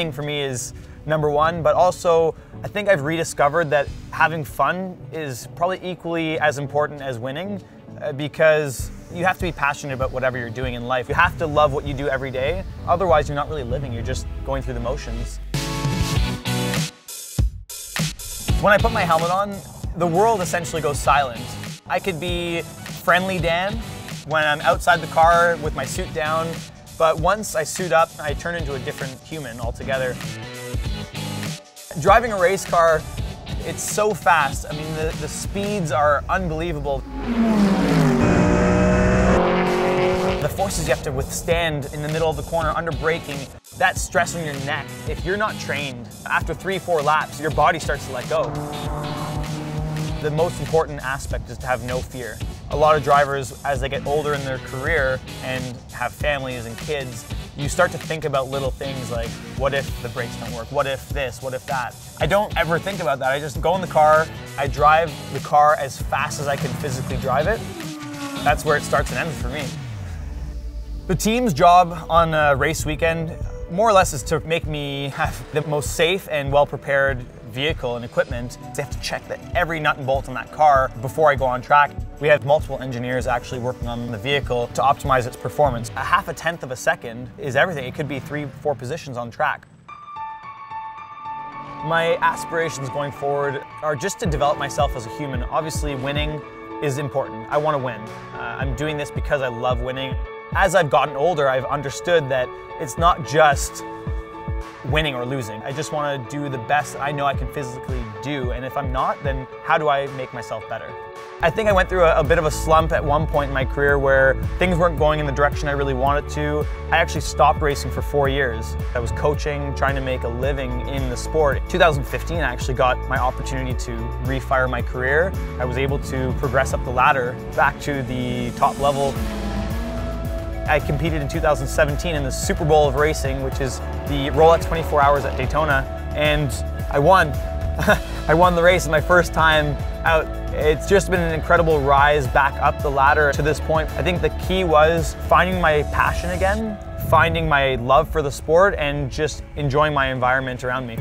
Winning for me is number one, but also I think I've rediscovered that having fun is probably equally as important as winning, because you have to be passionate about whatever you're doing in life. You have to love what you do every day. Otherwise, you're not really living. You're just going through the motions. When I put my helmet on, the world essentially goes silent. I could be friendly Dan when I'm outside the car with my suit down, but once I suit up, I turn into a different human altogether. Driving a race car, it's so fast. I mean, the speeds are unbelievable. The forces you have to withstand in the middle of the corner under braking, that stress on your neck. If you're not trained, after 3-4 laps, your body starts to let go. The most important aspect is to have no fear. A lot of drivers, as they get older in their career and have families and kids, you start to think about little things like, what if the brakes don't work? What if this? What if that? I don't ever think about that. I just go in the car, I drive the car as fast as I can physically drive it. That's where it starts and ends for me. The team's job on a race weekend, more or less, is to make me have the most safe and well-prepared vehicle and equipment. They have to check that every nut and bolt on that car before I go on track. We have multiple engineers actually working on the vehicle to optimize its performance. A half a tenth of a second is everything. It could be 3-4 positions on track. My aspirations going forward are just to develop myself as a human. Obviously, winning is important. I want to win. I'm doing this because I love winning. As I've gotten older, I've understood that it's not just winning or losing. I just want to do the best that I know I can physically do, and if I'm not, then how do I make myself better? I think I went through a bit of a slump at one point in my career where things weren't going in the direction I really wanted to. I actually stopped racing for 4 years. I was coaching, trying to make a living in the sport. 2015, I actually got my opportunity to refire my career. I was able to progress up the ladder back to the top level. I competed in 2017 in the Super Bowl of racing, which is the Rolex 24 Hours at Daytona, and I won. I won the race my first time out. It's just been an incredible rise back up the ladder to this point. I think the key was finding my passion again, finding my love for the sport, and just enjoying my environment around me.